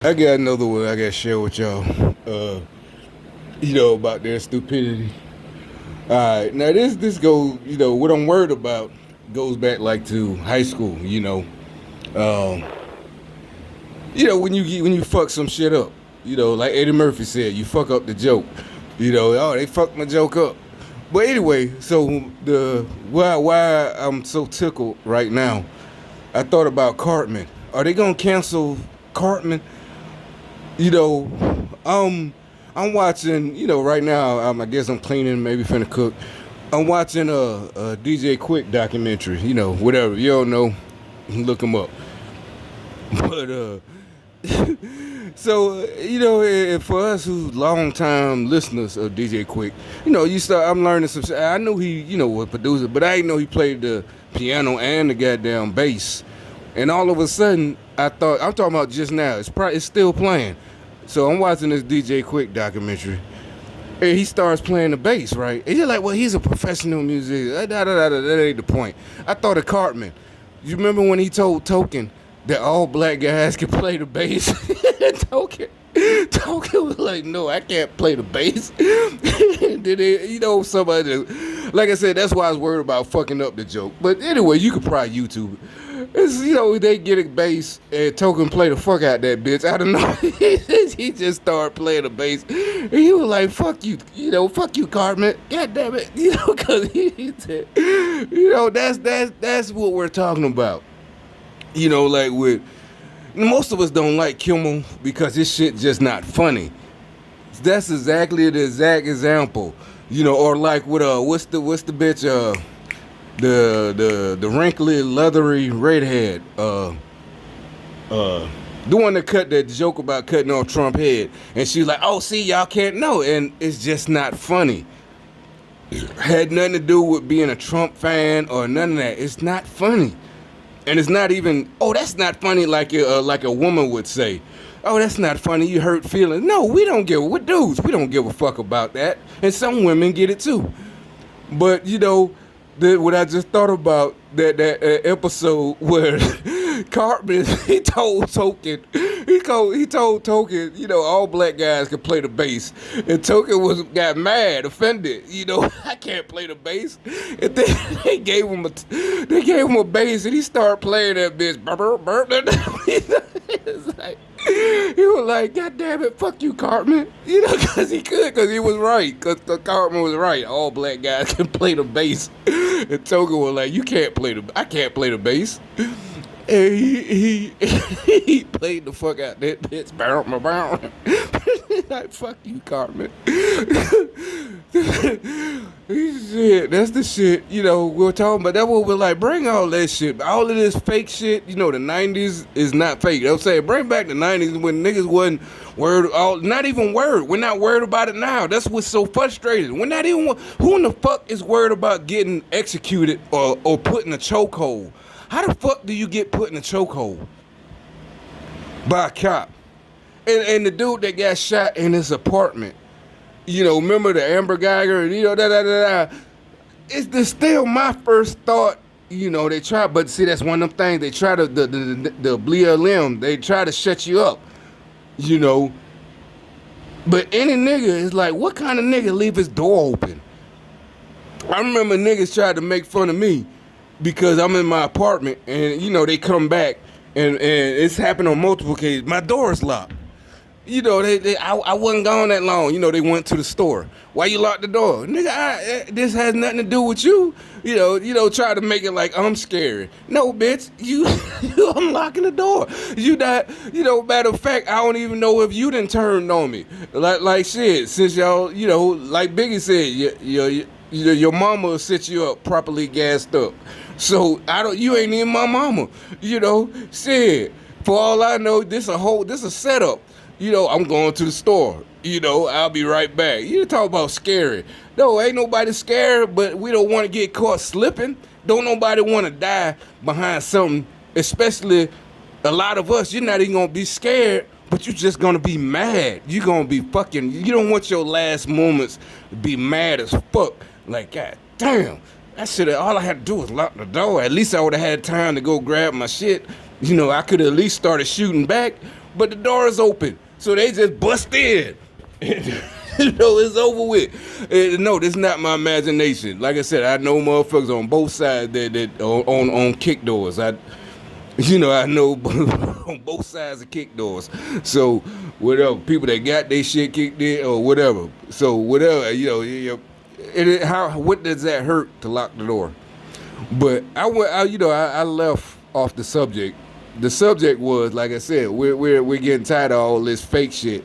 I got another one I gotta share with y'all. About their stupidity. Alright, now this goes, what I'm worried about goes back like to high school, Um, when you fuck some shit up. Like Eddie Murphy said, you fuck up the joke. Oh, they fucked my joke up. But anyway, so the why I'm so tickled right now, I thought about Cartman. Are they gonna cancel Cartman? you know, I'm watching, right now, I guess I'm cleaning, maybe finna cook. I'm watching a DJ Quick documentary, whatever. You don't know, look him up. But, so, for us who's long time listeners of DJ Quick, I'm learning some shit. I knew he, was a producer, but I didn't know he played the piano and the goddamn bass. And all of a sudden, I'm talking about just now, it's still playing. So I'm watching this DJ Quick documentary, and he starts playing the bass, right? And you're like, well, he's a professional musician. That ain't the point. I thought of Cartman. You remember when he told Token that all black guys can play the bass? Token was like, no, I can't play the bass. And then, somebody just, like I said, that's why I was worried about fucking up the joke. But anyway, you could probably YouTube it. It's, they get a bass and Token play the fuck out that bitch. I don't know. He just started playing the bass. And he was like, fuck you, fuck you, Cartman. God damn it. Because he said, that's what we're talking about. Like with, most of us don't like Kimmel because his shit just not funny. That's exactly the exact example. Or like with, what's the bitch, the wrinkly, leathery redhead, the one that cut that joke about cutting off Trump head, and she's like, "Oh, see, y'all can't know," and it's just not funny. Had nothing to do with being a Trump fan or none of that. It's not funny, and it's not even. Oh, that's not funny, like a woman would say. Oh, that's not funny. You hurt feelings. No, we don't give. What dudes? We don't give a fuck about that, and some women get it too. But what I just thought about that episode where Cartman he told Token all black guys can play the bass, and Token got mad, offended. I can't play the bass, and then they gave him a bass, and he started playing that bitch. It's like, he was like, God damn it, fuck you, Cartman. Because he was right. Because Cartman was right. All black guys can play the bass. And Token was like, I can't play the bass. And he played the fuck out that bitch. Like, fuck you, Cartman. Shit, that's the shit, we're talking about. That's what we're like, bring all that shit. All of this fake shit, the 90s is not fake. I'm saying, bring back the 90s when niggas wasn't worried, not even worried. We're not worried about it now. That's what's so frustrating. We're not even, who in the fuck is worried about getting executed or put in a chokehold? How the fuck do you get put in a chokehold? By a cop. And the dude that got shot in his apartment, remember the Amber Geiger, It's still my first thought, they try, but see, that's one of them things, they try to, the BLM, they try to shut you up, But any nigga is like, what kind of nigga leave his door open? I remember niggas tried to make fun of me because I'm in my apartment and, they come back and it's happened on multiple occasions. My door is locked. I wasn't gone that long. They went to the store. Why you locked the door? Nigga, this has nothing to do with you. Try to make it like I'm scary. No, bitch, you unlocking the door. You not, matter of fact, I don't even know if you done turned on me. Like shit, since y'all, like Biggie said, your mama will set you up properly gassed up. So you ain't even my mama. Shit. For all I know, this a setup. I'm going to the store. I'll be right back. You talk about scary. No, ain't nobody scared, but we don't want to get caught slipping. Don't nobody want to die behind something, especially a lot of us. You're not even going to be scared, but you're just going to be mad. You're going to be fucking, you don't want your last moments to be mad as fuck. Like, God damn, all I had to do was lock the door. At least I would have had time to go grab my shit. I could have at least started shooting back. but the door is open. So they just bust in. It's over with. No, this is not my imagination. Like I said, I know motherfuckers on both sides that on kick doors. I know on both sides of kick doors. So whatever, people that got their shit kicked in or whatever. So whatever, what does that hurt to lock the door? But I left off the subject. The subject was, like I said, we're getting tired of all this fake shit.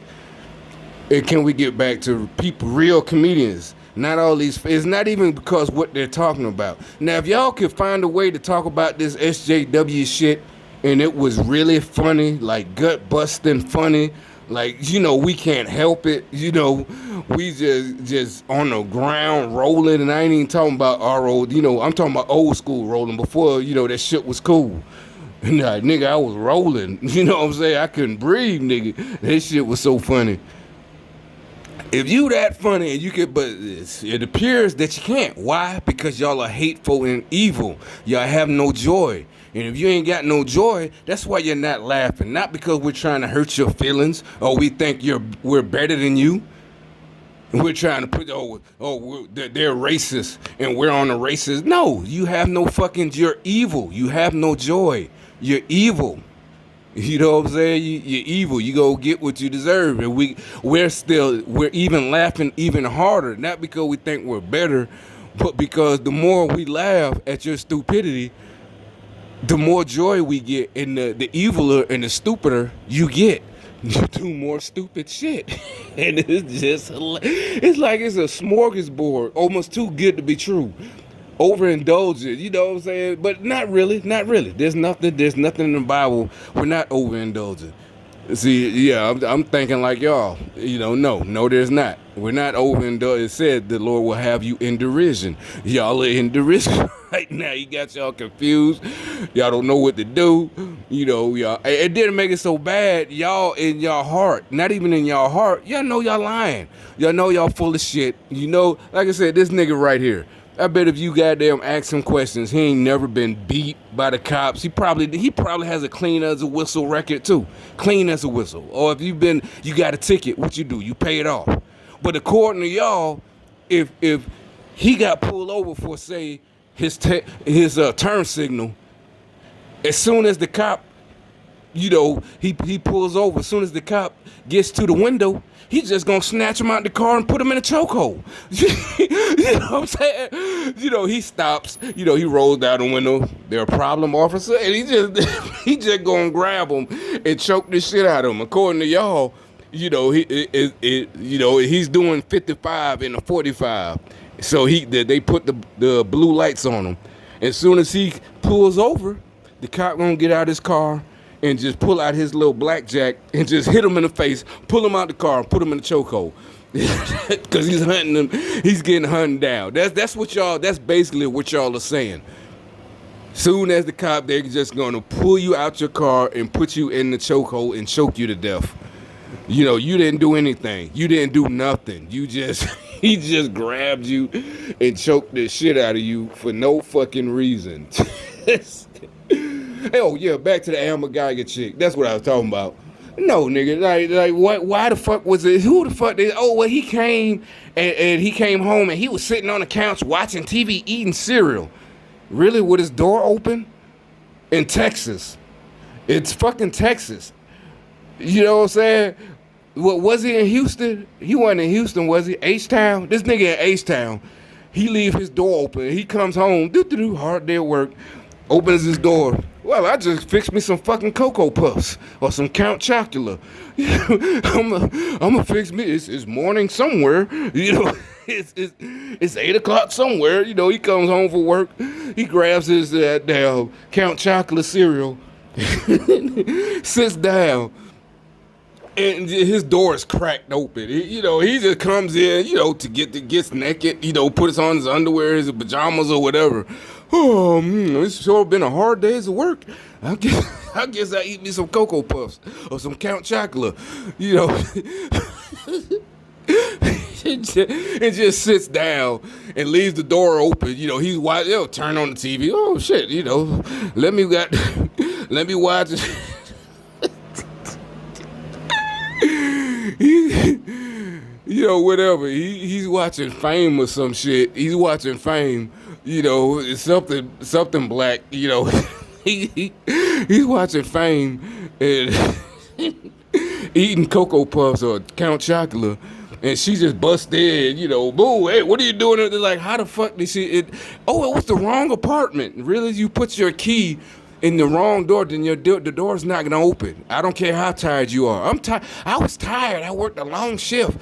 And can we get back to people, real comedians? Not all these. It's not even because what they're talking about. Now, if y'all could find a way to talk about this SJW shit, and it was really funny, like gut busting funny, like we can't help it. We just on the ground rolling, and I ain't even talking about our old. I'm talking about old school rolling before that shit was cool. Nah, nigga, I was rolling. You know what I'm saying? I couldn't breathe, nigga. That shit was so funny. If you that funny and you could, but it appears that you can't. Why? Because y'all are hateful and evil. Y'all have no joy. And if you ain't got no joy, that's why you're not laughing. Not because we're trying to hurt your feelings or we think we're better than you. We're trying to put, they're racist and we're on the racist. No, you have no you're evil. You have no joy. You're evil. You know what I'm saying? You're evil. You go get what you deserve. And we're even laughing even harder. Not because we think we're better, but because the more we laugh at your stupidity, the more joy we get. And the eviler and the stupider you get. You do more stupid shit. And it's like it's a smorgasbord. Almost too good to be true. Overindulgent, you know what I'm saying? But not really. There's nothing in the Bible. We're not overindulgent. See, yeah, I'm thinking like y'all. No, there's not. We're not overindulgent. It said the Lord will have you in derision. Y'all are in derision right now. He got y'all confused. Y'all don't know what to do. Y'all. It didn't make it so bad. Y'all in y'all heart, not even in y'all heart. Y'all know y'all lying. Y'all know y'all full of shit. Like I said, this nigga right here. I bet if you goddamn ask him questions, he ain't never been beat by the cops. He probably has a clean as a whistle record too. Clean as a whistle. Or if you got a ticket, what you do? You pay it off. But according to y'all, if he got pulled over for say his turn signal, as soon as the cop, he pulls over, as soon as the cop gets to the window, he's just gonna snatch him out the car and put him in a chokehold. You know what I'm saying? He stops. He rolls down the window. They're a problem, officer, and he just gonna grab him and choke the shit out of him. According to y'all, he's doing 55 in a 45. So they put the blue lights on him. As soon as he pulls over, the cop gonna get out his car and just pull out his little blackjack and just hit him in the face, pull him out the car, and put him in the chokehold. Because he's hunting him, he's getting hunted down. That's basically what y'all are saying. Soon as the cop, they're just gonna pull you out your car and put you in the chokehold and choke you to death. You didn't do anything. You didn't do nothing. He just grabbed you and choked the shit out of you for no fucking reason. Oh yeah, back to the Alma Geiger chick. That's what I was talking about. No, nigga, like what? Why the fuck was it? Who the fuck? He came and he came home and he was sitting on the couch watching TV, eating cereal. Really, with his door open? In Texas. It's fucking Texas. You know what I'm saying? What was he in Houston? He wasn't in Houston, was he? H-Town? This nigga in H-Town. He leave his door open. He comes home, hard day at work, opens his door. Well, I just fixed me some fucking Cocoa Puffs or some Count Chocula. I'm gonna fix me. It's morning somewhere. It's 8 o'clock somewhere. He comes home from work. He grabs his damn Count Chocula cereal, sits down, and his door is cracked open. He just comes in, gets naked, puts on his underwear, his pajamas or whatever. Oh, it's sure been a hard day's of work. I guess I eat me some Cocoa Puffs or some Count Chocula, and just sits down and leaves the door open. He's watching. Turn on the TV. Oh shit, let me watch. whatever. He's watching Fame or some shit. He's watching Fame. It's something black. He's watching Fame and eating Cocoa Puffs or Count Chocula. And she just busted in, boo, hey, what are you doing? They're like, how the fuck did she, it was the wrong apartment. Really? You put your key in the wrong door, then the door's not gonna open. I don't care how tired you are. I'm tired. I was tired. I worked a long shift.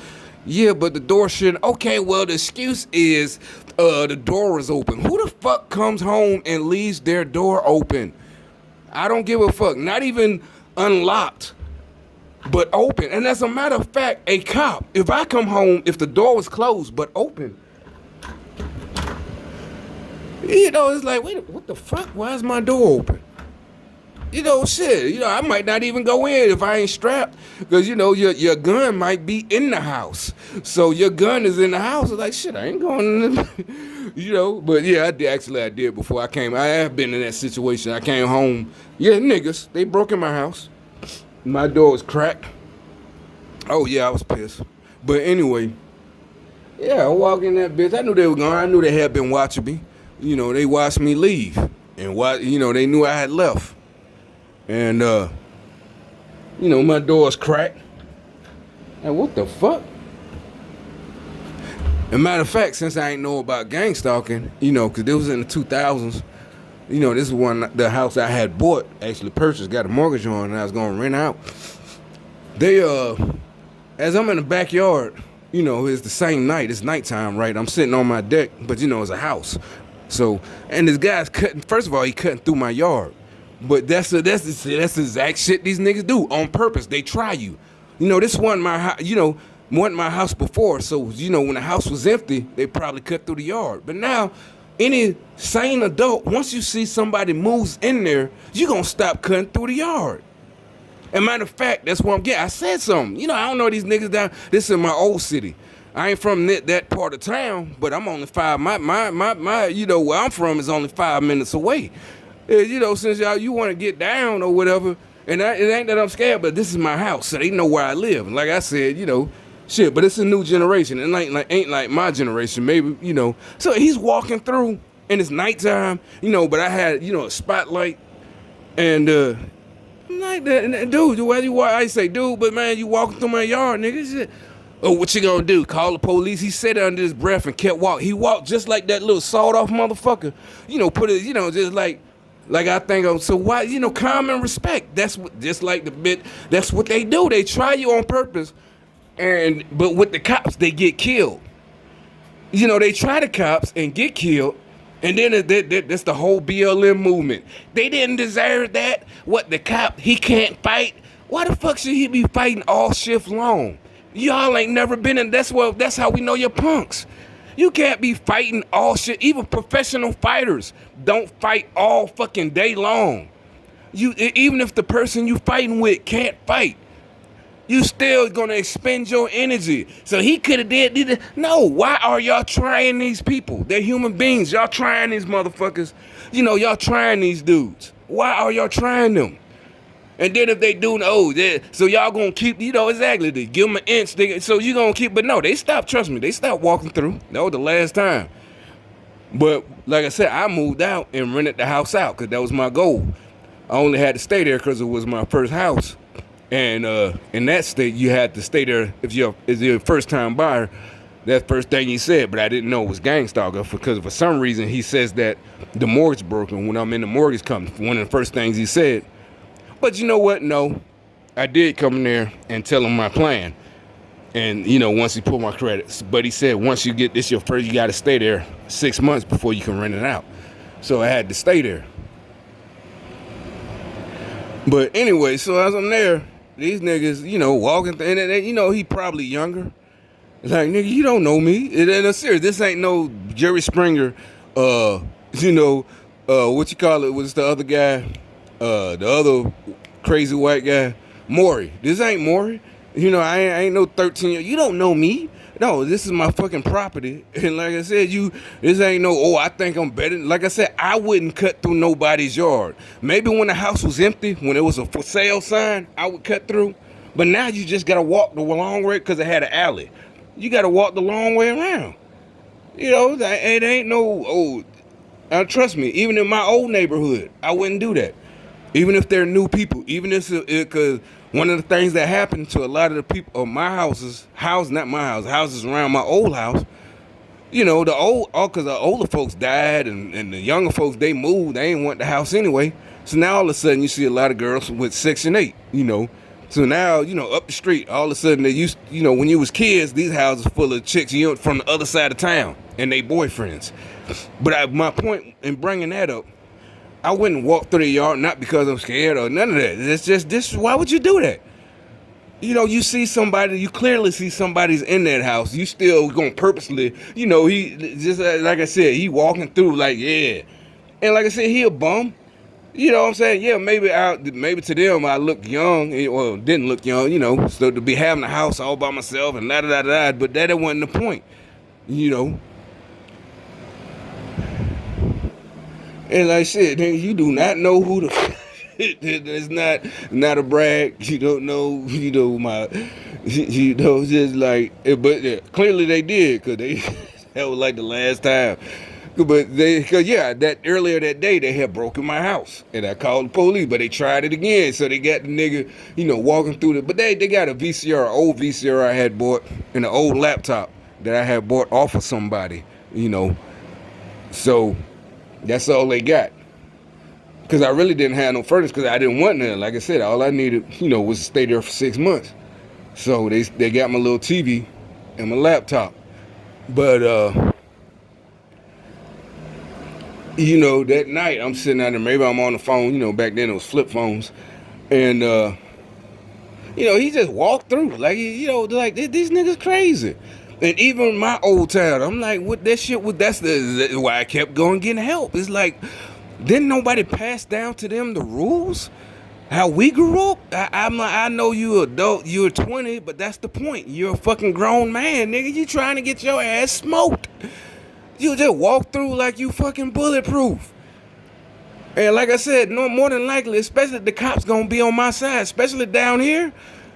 Yeah, but the door shouldn't. Okay, well, the excuse is the door is open. Who the fuck comes home and leaves their door open? I don't give a fuck. Not even unlocked, but open. And as a matter of fact, a cop, if I come home, if the door was closed but open, it's like, wait, what the fuck? Why is my door open? Shit. I might not even go in if I ain't strapped, because your gun might be in the house. So your gun is in the house. It's like, shit, I ain't going in. But yeah, I did before I came. I have been in that situation. I came home. Yeah, niggas, they broke in my house. My door was cracked. Oh yeah, I was pissed. But anyway, yeah, I walked in that bitch. I knew they were gone. I knew they had been watching me. They watched me leave, and they knew I had left. And my door's cracked. And what the fuck? As a matter of fact, since I ain't know about gang stalking, because this was in the 2000s, this is the house I had bought, actually purchased, got a mortgage on, and I was gonna rent out. They as I'm in the backyard, it's the same night, it's nighttime, right? I'm sitting on my deck, but it's a house. So, and this guy's cutting, first of all, he cutting through my yard. But that's the exact shit these niggas do on purpose. They try you. This wasn't my house before. So, when the house was empty, they probably cut through the yard. But now, any sane adult, once you see somebody moves in there, you gonna stop cutting through the yard. And matter of fact, that's what I'm getting. I said something. I don't know these niggas down. This is my old city. I ain't from that part of town, but I'm only my where I'm from is only 5 minutes away. Since you want to get down or whatever, and it ain't that I'm scared, but this is my house, so they know where I live. And like I said, shit, but it's a new generation. It ain't like my generation, maybe, So he's walking through, and it's nighttime, but I had, a spotlight, and like that, and dude, I say, dude, but man, you walking through my yard, nigga, shit. Oh, what you gonna do? Call the police? He said it under his breath and kept walking. He walked just like that little sawed-off motherfucker. Put it, just like I think of. So why, common respect. That's what, just like the bit. That's what they do. They try you on purpose, but with the cops, they get killed. They try the cops and get killed, and then that's the whole BLM movement. They didn't deserve that. What, the cop? He can't fight. Why the fuck should he be fighting all shift long? Y'all ain't never been in. That's how we know you're punks. You can't be fighting all shit. Even professional fighters don't fight all fucking day long. Even if the person you fighting with can't fight, you still gonna expend your energy. So he could have did. No, why are y'all trying these people? They're human beings. Y'all trying these motherfuckers. Y'all trying these dudes. Why are y'all trying them? And then if they do, so y'all gonna keep, exactly, they give them an inch, so you gonna keep, but no, they stopped, trust me, they stopped walking through. That was the last time. But like I said, I moved out and rented the house out because that was my goal. I only had to stay there because it was my first house. And in that state, you had to stay there if you're a first time buyer. That's the first thing he said, but I didn't know it was gang stalker because for some reason he says that the mortgage broker, when I'm in the mortgage company, one of the first things he said. But you know what? No, I did come in there and tell him my plan. And, once he pulled my credits. But he said, once you get this your first, you got to stay there 6 months before you can rent it out. So I had to stay there. But anyway, so as I'm there, these niggas, walking, and he probably younger. Like, nigga, you don't know me. And I'm serious, this ain't no Jerry Springer, what you call it, was the other guy? The other crazy white guy, Maury. This ain't Maury. I ain't no 13-year-old. You don't know me. No, this is my fucking property. And like I said, this ain't no, I think I'm better. Like I said, I wouldn't cut through nobody's yard. Maybe when the house was empty, when it was a for sale sign, I would cut through. But now you just got to walk the long way because it had an alley. You got to walk the long way around. It ain't no, trust me, even in my old neighborhood, I wouldn't do that. Even if they're new people, even if because one of the things that happened to a lot of the people of my not my house, houses around my old house, because the older folks died and the younger folks, they moved, they ain't want the house anyway. So now all of a sudden you see a lot of girls with Section 8. So now, up the street, all of a sudden they used, when you was kids, these houses full of chicks, from the other side of town and they boyfriends. But my point in bringing that up, I wouldn't walk through the yard, not because I'm scared or none of that. It's just this. Why would you do that? You see somebody, you clearly see somebody's in that house. You still gonna purposely, he just like I said, he walking through like, yeah. And like I said, he a bum. You know what I'm saying? Yeah, maybe to them I look young, or didn't look young, so to be having a house all by myself and da-da-da-da, but that wasn't the point, And like shit, you do not know who the it's not a brag. You don't know, just like, but yeah, clearly they did, because that was like the last time. But that earlier that day they had broken my house, and I called the police, but they tried it again. So they got the nigga, walking through but they got a VCR, old VCR I had bought, and an old laptop that I had bought off of somebody, So that's all they got. Because I really didn't have no furnace, because I didn't want none. Like I said, all I needed, was to stay there for 6 months. So they got my little TV and my laptop. But that night I'm sitting out there, maybe I'm on the phone, back then it was flip phones. And he just walked through. Like, like these niggas crazy. And even my old town, I'm like, what that shit was, that's why I kept going getting help. It's like, didn't nobody pass down to them the rules? How we grew up? I know you adult, you're 20, but that's the point. You're a fucking grown man, nigga. You trying to get your ass smoked. You just walk through like you fucking bulletproof. And like I said, no more than likely, especially the cops gonna be on my side, especially down here.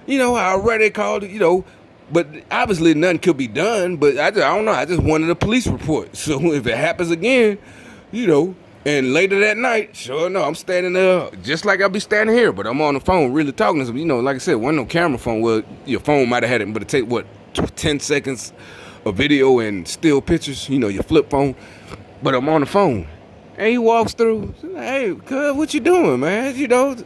I already called it, but obviously nothing could be done. But I don't know. I just wanted a police report. So if it happens again, and later that night, sure enough, I'm standing there just like I be standing here, but I'm on the phone really talking to them. Like I said, wasn't no camera phone. Well, your phone might have had it, but it take 10 seconds of video and still pictures, your flip phone. But I'm on the phone. And he walks through, hey, cuz, what you doing, man? You gonna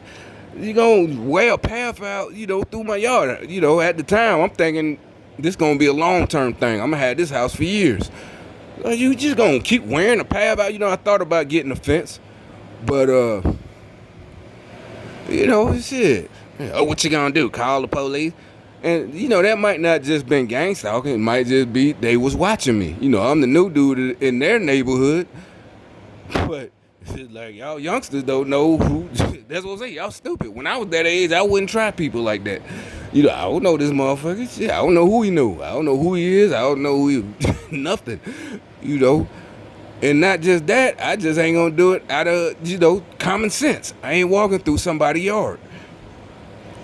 wear a path out, through my yard. At the time, I'm thinking this gonna be a long-term thing. I'm gonna have this house for years. You just gonna keep wearing a path out? I thought about getting a fence, but shit. Oh, what you gonna do? Call the police? And that might not just been gang stalking. It might just be they was watching me. I'm the new dude in their neighborhood, but it's like y'all youngsters don't know who. That's what I'm saying. Y'all stupid. When I was that age, I wouldn't try people like that. I don't know this motherfucker. Shit, I don't know who he knew. I don't know who he is. I don't know who he nothing. And not just that, I just ain't gonna do it out of, common sense. I ain't walking through somebody's yard.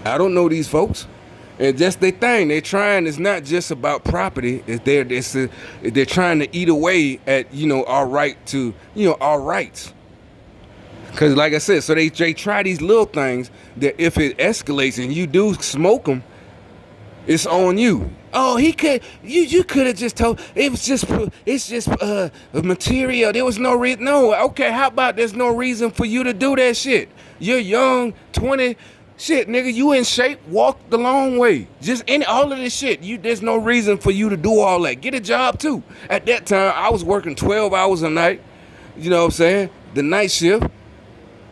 I don't know these folks. And just their thing. They're trying, it's not just about property. They're trying to eat away at, our right to, our rights. Because like I said, so they try these little things that if it escalates and you do smoke them, it's on you. Oh, you could have just told, it's just material. There was no reason. No, okay, how about there's no reason for you to do that shit? You're young, 20, shit, nigga, you in shape, walk the long way. All of this shit, there's no reason for you to do all that. Get a job too. At that time, I was working 12 hours a night, you know what I'm saying? The night shift.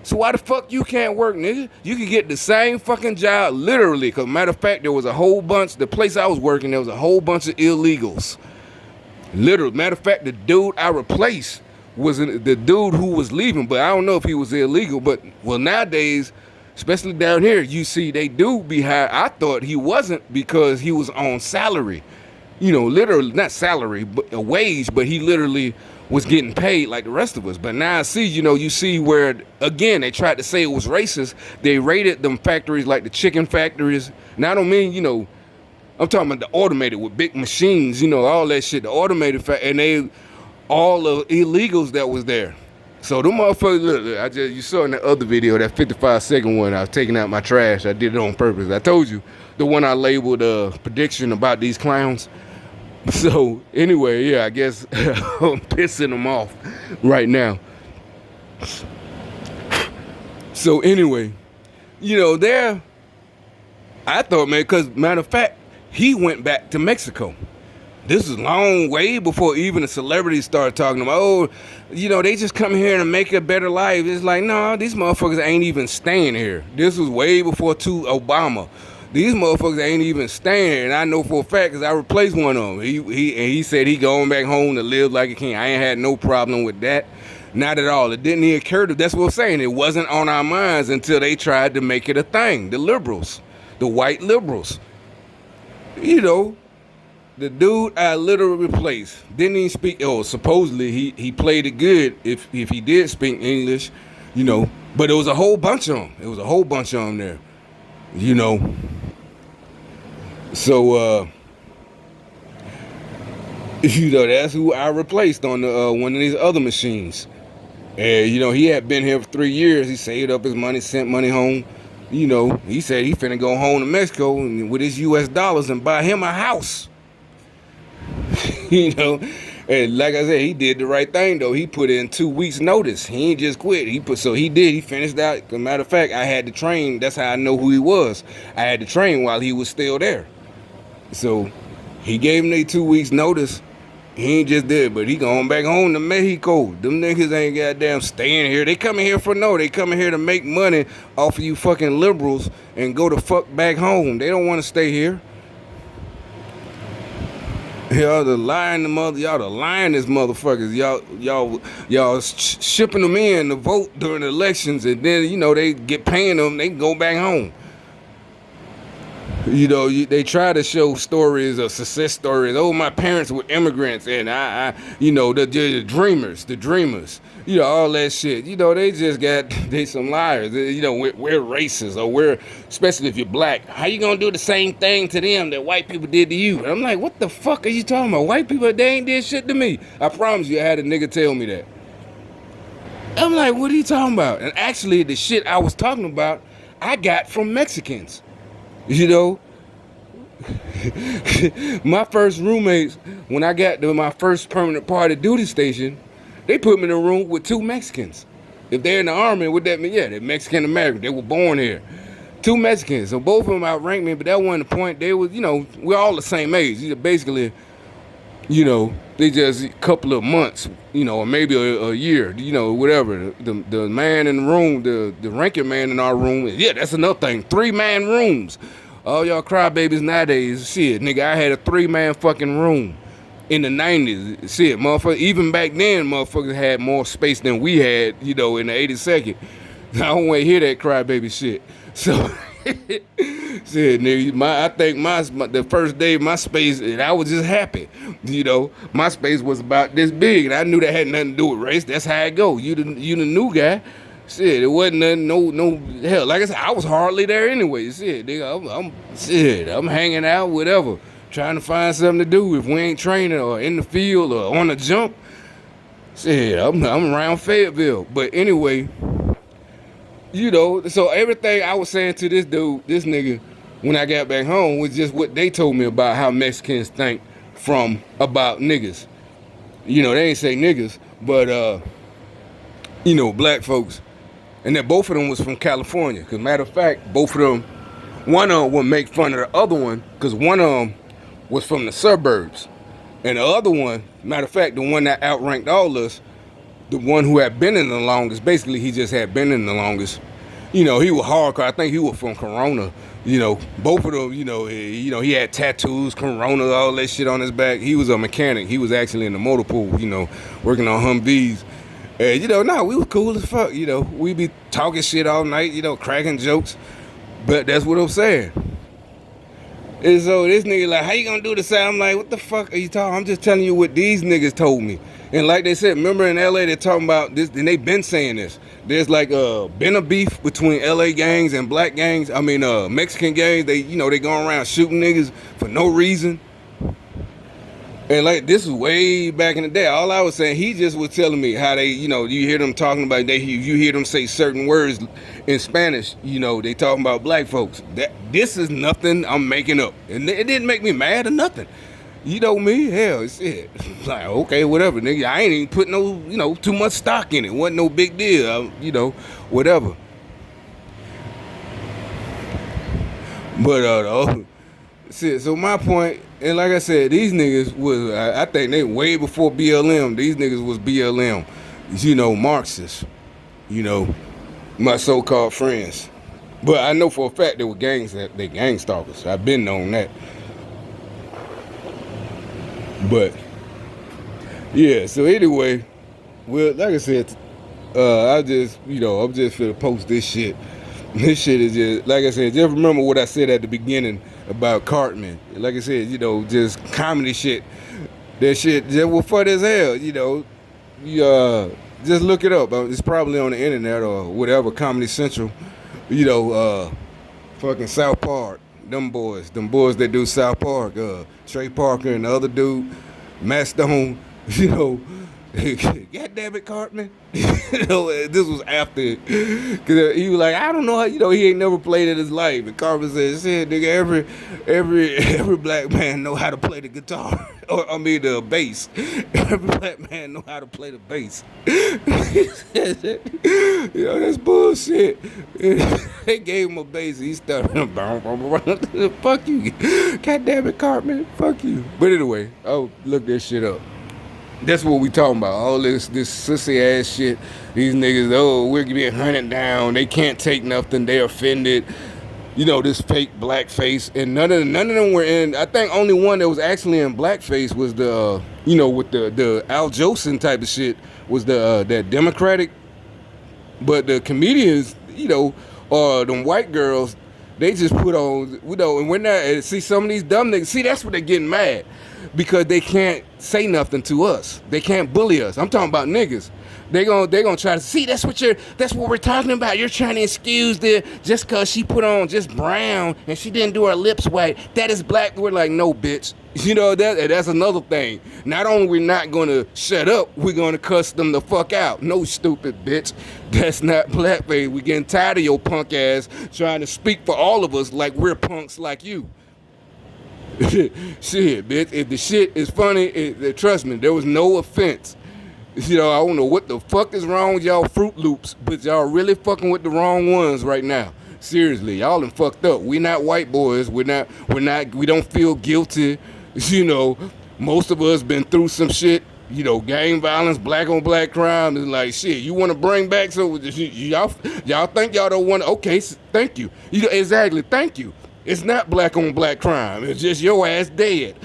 So why the fuck you can't work, nigga? You can get the same fucking job, literally. Because matter of fact, there was a whole bunch, the place I was working, there was a whole bunch of illegals. Literally. Matter of fact, the dude I replaced was the dude who was leaving, but I don't know if he was illegal. But, well, nowadays, especially down here, you see they do be high. I thought he wasn't because he was on salary. Literally, not salary, but a wage, but he literally was getting paid like the rest of us. But now I see, you see where, again, they tried to say it was racist. They rated them factories like the chicken factories. Now, I don't mean, I'm talking about the automated with big machines, you know, all that shit. The automated and they all the illegals that was there. So them motherfuckers, look, you saw in the other video, that 55-second one, I was taking out my trash. I did it on purpose. I told you, the one I labeled prediction about these clowns. So anyway, yeah, I guess I'm pissing them off right now. So anyway, you know, I thought, man, because matter of fact, he went back to Mexico. This is long way before even the celebrities started talking about, oh, you know, they just come here to make a better life. It's like, no, these motherfuckers ain't even staying here. This was way before Obama. These motherfuckers ain't even staying here. And I know for a fact because I replaced one of them. He said he going back home to live like a king. I ain't had no problem with that. Not at all. It didn't even occur to, that's what I'm saying. It wasn't on our minds until they tried to make it a thing. The liberals, the white liberals. You know, the dude I literally replaced didn't even speak. Oh, supposedly he played it good if he did speak English, you know. But it was a whole bunch of them. It was a whole bunch of them there, you know. So you know, that's who I replaced on the one of these other machines. And you know, he had been here for 3 years. He saved up his money, sent money home. You know, he said he finna go home to Mexico and with his U.S. dollars and buy him a house. You know, and like I said, he did the right thing though. He put in 2 weeks notice. He ain't just quit. He finished out. As a matter of fact, I had to train. That's how I know who he was. I had to train while he was still there. So he gave him their 2 weeks notice. He ain't just did, but he going back home to Mexico. Them niggas ain't goddamn staying here. They coming here they coming here to make money off of you fucking liberals and go the fuck back home. They don't want to stay here. Y'all the lying this motherfuckers. Y'all shipping them in to vote during the elections, and then you know they get paying them. They can go back home. You know, they try to show stories of success stories. Oh, my parents were immigrants, and you know, the dreamers, you know, all that shit. You know, they just they some liars. You know, we're racist, or especially if you're black. How you gonna do the same thing to them that white people did to you? And I'm like, what the fuck are you talking about? White people, they ain't did shit to me. I promise you, I had a nigga tell me that. I'm like, what are you talking about? And actually, the shit I was talking about, I got from Mexicans. You know, my first roommates, when I got to my first permanent party duty station, they put me in a room with 2 Mexicans. If they're in the army, what that mean? Yeah, they're Mexican American. They were born here. 2 Mexicans. So both of them outranked me, but that wasn't the point. They was, you know, we're all the same age. Basically, you know, they just a couple of months, you know, or maybe a year, you know, whatever. The man in the room, the ranking man in our room, yeah, that's another thing. 3-man rooms. All y'all crybabies nowadays, shit, nigga, I had a 3-man fucking room in the 90s. Shit, motherfucker, even back then, motherfuckers had more space than we had, you know, in the 82nd. I don't want to hear that crybaby shit. So, shit, nigga, I think the first day, my space, and I was just happy. You know, my space was about this big, and I knew that had nothing to do with race. That's how it go. You the new guy. Shit, it wasn't nothing, no hell. Like I said, I was hardly there anyway. Shit, nigga, I'm hanging out, whatever, trying to find something to do. If we ain't training or in the field or on the jump, shit, I'm around Fayetteville. But anyway, you know, so everything I was saying to this dude, this nigga, when I got back home, was just what they told me about how Mexicans think about niggas. You know, they ain't say niggas, but you know, black folks. And that both of them was from California. Because matter of fact, both of them, one of them would make fun of the other one because one of them was from the suburbs. And the other one, matter of fact, the one that outranked all us, the one who had been in the longest, basically he just had been in the longest. You know, he was hardcore. I think he was from Corona. You know, both of them, he had tattoos, Corona, all that shit on his back. He was a mechanic. He was actually in the motor pool, you know, working on Humvees. And, you know, we was cool as fuck, you know. We be talking shit all night, you know, cracking jokes. But that's what I'm saying. And so this nigga like, how you gonna do the same? I'm like, what the fuck are you talking? I'm just telling you what these niggas told me. And like they said, remember in LA they're talking about this, and they been saying this. There's like been a beef between LA gangs and black gangs. I mean Mexican gangs. They they going around shooting niggas for no reason. And like this is way back in the day. All I was saying, he just was telling me how they, you hear them talking about you hear them say certain words in Spanish. They talking about black folks. This is nothing I'm making up, and it didn't make me mad or nothing. You know me, hell, shit. Like okay, whatever, nigga. I ain't even put no, too much stock in it. Wasn't no big deal, whatever. But shit. So my point, and like I said, these niggas was, I think they way before BLM. These niggas was BLM, Marxists. My so-called friends. But I know for a fact they were they gang stalkers. I've been known that. But yeah. So anyway, well, like I said, I just, I'm just finna post this shit. This shit is just, like I said, just remember what I said at the beginning about Cartman. Like I said, just comedy shit. That shit just was funny as hell, just look it up. It's probably on the internet or whatever, Comedy Central. Fucking South Park. Them boys that do South Park. Trey Parker and the other dude, Matt Stone, God damn it, Cartman. This was after, cause he was like, I don't know how, he ain't never played in his life. And Cartman said, shit, nigga, every black man know how to play the guitar, or I mean the bass. Every black man know how to play the bass. That's bullshit. They gave him a bass. He started, fuck you, God damn it, Cartman, fuck you. But anyway, I'll look this shit up. That's what we talking about. All this sissy ass shit. These niggas, we're getting hunted down. They can't take nothing. They offended. This fake blackface. And none of them were in. I think only one that was actually in blackface was the, with the Al Jolson type of shit was the that Democratic. But the comedians, or them white girls, they just put on, and we're not, see some of these dumb niggas, see that's what they're getting mad. Because they can't say nothing to us. They can't bully us. I'm talking about niggas. They gonna try to see that's what we're talking about. You're trying to excuse just cause she put on just brown and she didn't do her lips white. That is black. We're like, no, bitch. That's another thing. Not only we're not gonna shut up, we're gonna cuss them the fuck out. No, stupid bitch. That's not blackface. We getting tired of your punk ass trying to speak for all of us like we're punks like you. Shit, bitch. If the shit is funny, trust me, there was no offense. I don't know what the fuck is wrong with y'all Fruit Loops, but y'all really fucking with the wrong ones right now. Seriously, y'all done fucked up. We not white boys. We don't feel guilty. Most of us been through some shit. Gang violence, black on black crime is like shit. You want to bring back y'all think y'all don't want to? Okay, thank you. Exactly, thank you. It's not black on black crime. It's just your ass dead.